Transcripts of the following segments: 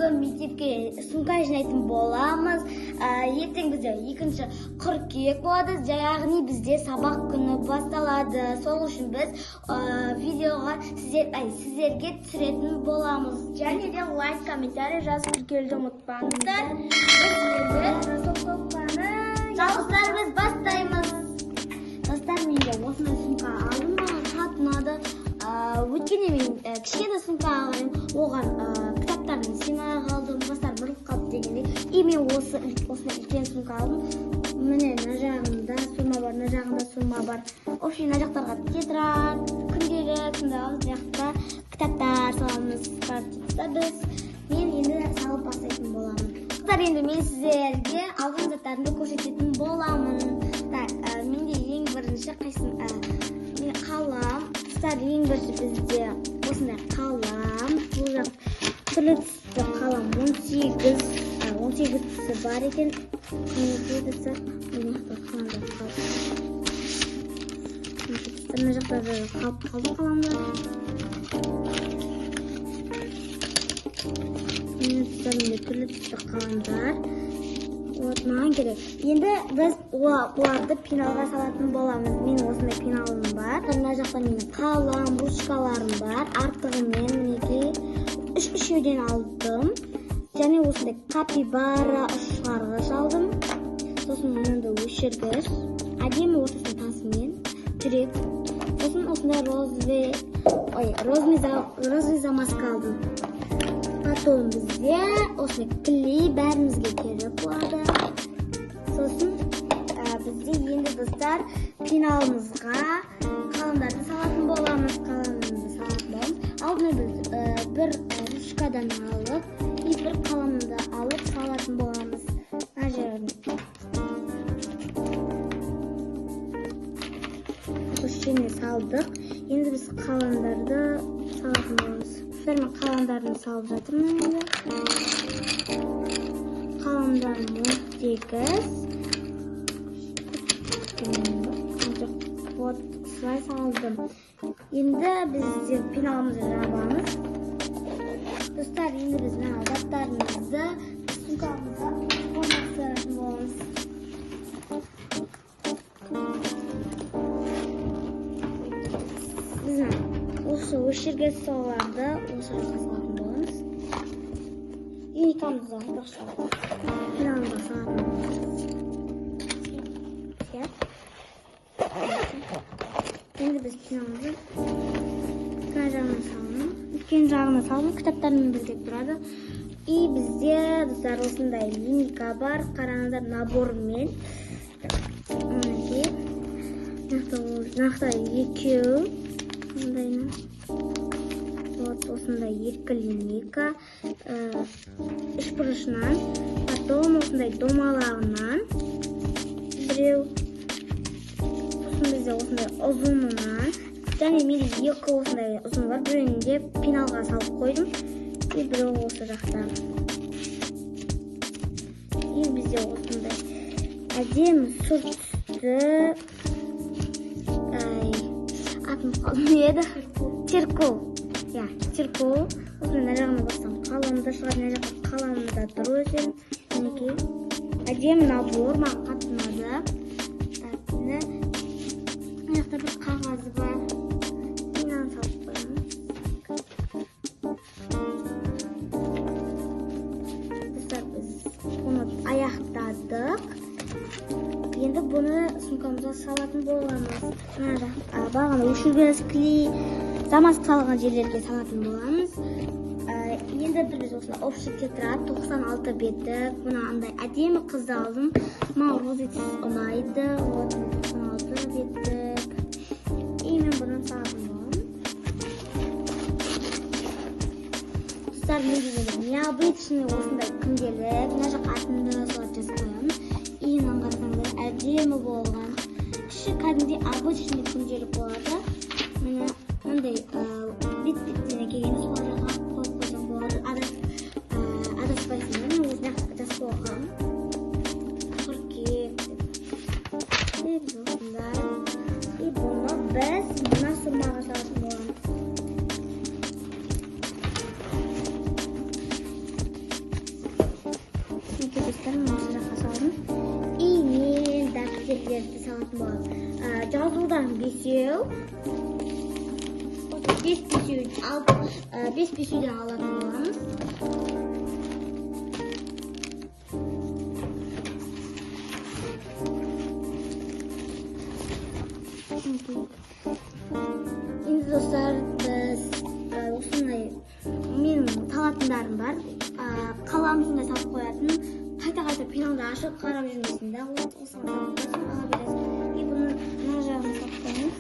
бүгінгі мектепке сумка жинайтын боламыз. Ертең бізде 2 қыркүйек болады, яғни бізде сабақ күні басталады. Сол үшін біз видеоға сіздерге түсіретін боламыз. Және де лайк, комментарий жазып тіркелуді ұмытпаңыздар. Жалғыздар біз бастаймыз. Достар, менде осындай сумка алдым, маған қатты ұнады. Өткенде мен кішкене сумка алғанмын, оған кітаптарын сыймай қалдым, бастар бұрылып қалды дегенде. И мен осындай үлкен сумка алдым. Міне мына жағында сумма бар, мына жағында сумма бар. Общем, мына жақтарға тетрадь, күнделік, мына жақта кітаптар саламыз. Мен енді салып бастайтын боламын. Қыздар, енді мен сіздерге алған заттарымды көрсететін боламын. Менде ең бірінші қалам. Ең бірінші бізде осындай қалам. Бұл жақ түрлі түсті қалам 18-сі бар екен. 17-сі мына жақтарда қалып қалды қаламдар. Түрлі түсті қаламдар. Маған керек. Енді біз оларды пеналға салатын боламыз. Менің осындай пеналым бар. Мына жақта менің қалам, ручкаларым бар. Артығымен мінекей үшеуден алдым. Және осындай капибара шығарғыш алдым. Сосын мұнда өшіргіш. Әдемі ортасында тасымен жүрек. Сосын осындай розовый замазка алдым. Потом бізде осындай клей бәрімізге керек болады. Сосын бізде енді достар пеналымызға қаламдарды салатын боламыз. Алдымен біз бір ручкадан алып, бір қаламды алып салатын боламыз. Мына жерін көшене салдық. Енді біз қаламдарды салатын боламыз. Мен қаламдарын салып жатырмын. Қаламдарым 18. Вот, солай салдым. Енді біз пеналымызды жабамыз. Достар, енді біз заттарымызды сумкамызға қоймастыратын боламыз. Осы өшіргіш соларды осы жаққа салатын боламыз. Юникамызды пеналымызға салатын боламыз. Енді біз пеналымызды үлкен жағына саламыз. Үлкен жағына салып, кітаптармен бірге тұрады. И бізде достар осындай линейка бар. Қараңыздар, набормен. Нақта екеу. Осындай 2 линейка, үшбұрышынан, потом осындай домалағынан біреу, сосын бізде осындай ұзынынан, және менде 2 осындай ұзын бар, біреуінде пеналға салып қойдым, и біреу осы жақта. И бізде осындай әдемі сұр түсті, атын қалмай еді, циркул. Циркул. Осымен мына жағына бастам қаламда шығады, мына жақта қаламда тұр өзен. Мінекей. Әдемі набор, маған қатты ұнады. Мына жақта бір қағазы бар. Пенаны салып қоямыз. Достар, біз бұны аяқтадық. Енді бұны сумкамызға салатын боламыз. Мына жақта бағана өшіргіш, клей, замазка салған жерлерге салатын боламыз. Енді біз осыны общий тетрадь 96 беттік. Бұны андай әдемі қызды алдым. Маған розетсіз ұнайды. 96 беттік. И мен бұны салатын боламын. Достар, мен дегенде необычный осындай күнделік. Мына жақ атымды солай жазып қоямын. И мынаны қарасаңыздар, әдемі болған. Кіші кәдімгідей обычный күнделік болады. Міне мындай бет-беттене келгенде сол жаққа қойып қойсаң болады. Адаспайсың. Мен өзіне жазып қойғам. Қыркүйек деп. Осындай. И бұны біз мына суммаға салатын боламыз. алатын боламыз. Жазудан 5-еу. 5 бесеуден алатын боламыз. Енді достар, біз осындай менің талатындарым бар. Қаламызында салып қоятын, қайта-қайта пеналды ашып қарап жүрмесін да, осыны ала бересіз. И бұны мына жағын салып қойыңыз.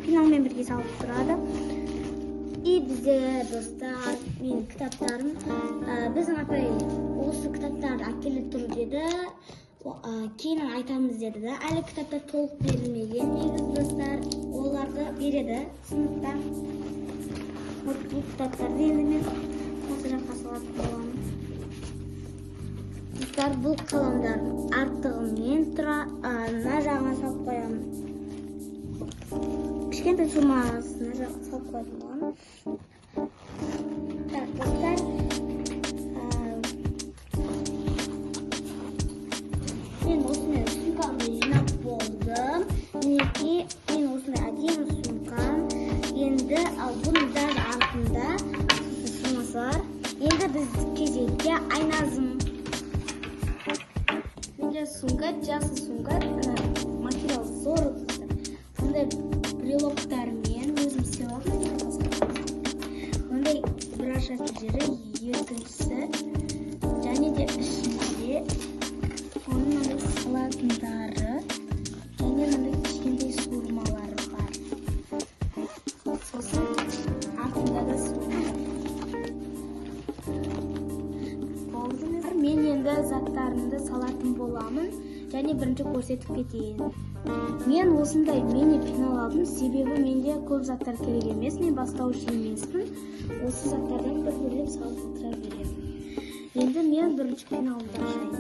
Пеналмен бірге салып тұрады. И бізде достар, менің кітаптарым, біздің апай осы кітаптарды әкеліп тұр деді. Кейін айтамыз деді да. Әлі кітаптар толық берілмеген. Негіз достар, оларды береді сыныпта. Бұл кітаптарды енді мен осы жаққа салатын боламын. Достар, бұл қаламдардың артығымен мына жағына салып қоямын. Кішкентай сумасына салып қоятын боламын. Так, достар, мен осындай сумкамды жинап болдым. Мінекей, мен осындай әдемі сумкам. Енді бұның дәл артында сумасы бар. Енді біз кезекке айназым. Менде сумка, жақсы сумка, материал зор. Сондай брелоктармен өзім сыйладым. Ондай бір ашатын жері, екіншісі, және де ішінде оның мынандай салатындары, және мынандай кішкентай суырмалары бар. Сосын артында да суырмалар. Мен енді заттарымды салатын боламын, және бірінші көрсетіп кетейін. Мен осындай мини пенал алдым, себебі менде көп заттар керек емес, мен бастауыш емеспін. Осы заттардан бір-бірлеп салып отыра беремін. Енді мен бірінші пеналымды ашайын.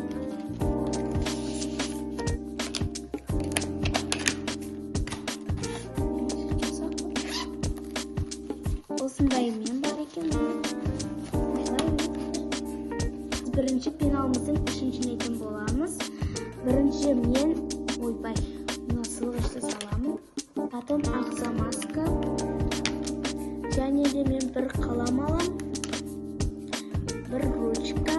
Осындаймен бар екен. Бірінші пеналымыздың үшінші нетін боламыз. Бірінші мен, ойбай, мына сылғышты саламын. Потом ағза маска. Және де мен бір қалам алам. Бір ручка.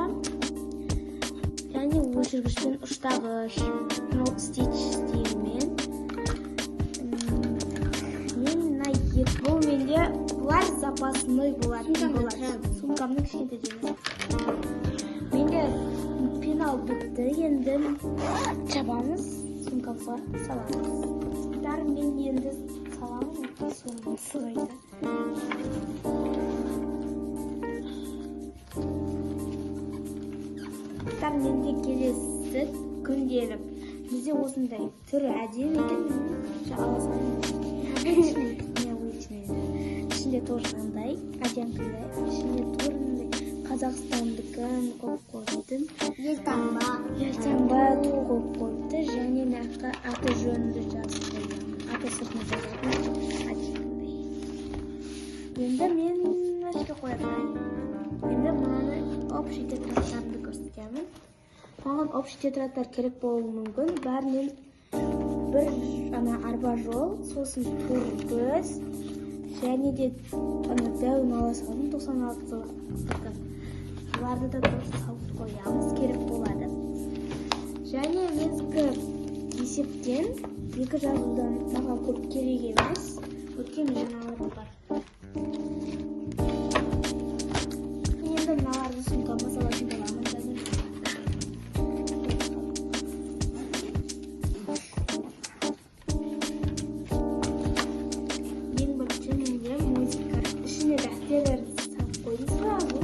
Және өшіргішпен ұштағыш. Стич стилімен. Мен мына бұл менде бұлар запасной болатын болады. Сумкамның кішкентай жеңіз. Менде пенал бітті, енді жабамыз, сумкамызға саламыз. Мен енді саламын, соңғы сылайды. Менде келесі күнделік. Бізде осындай түрі әдемі екен, аласам. Ішінде тоже андай, әдемкілі, ішінде турындай. Қазақстандыкын қойып қойды. Елтаңба қойып қойды. Және наққа аты жөнді жазып қойдым. Аты сыртына жазатын әдемкілей. Енді мен ашқа қойатайын. Енді мынаны общий тетрадтарды көрсетемін. Маған общий тетрадтар керек болуы мүмкін. Бәрінен бір арба жол, сосын тур көз, және де дәуін ала салдым 96 Бұларды да дұрыс салып қоямыз, керек болады. Және мезгі есептен екі жазудан маған көп керек емес, өткен жиналары бар. Енді мыналарды сумкама салатын боламын. Ең бірінші менде музыка, ішіне дәптерлерді салып қойдым сразу.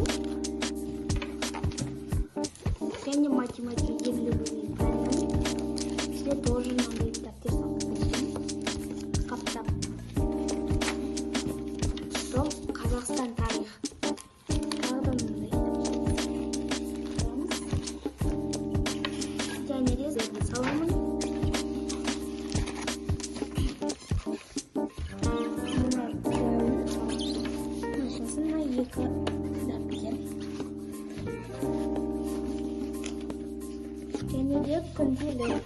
Және математика ерлігінен пәнін. Ішіне тоже мынандай дәптер салып қойдым. Қаптап. Сол Қазақстан тарихы. Тағы да мынандай дәптер. Және де зерді саламын. Сосын екі дәптер. Және күнделік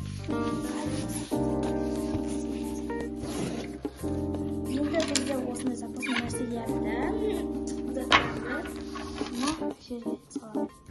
енді бізде осындай запасный нәрселерді мына жерге саламын.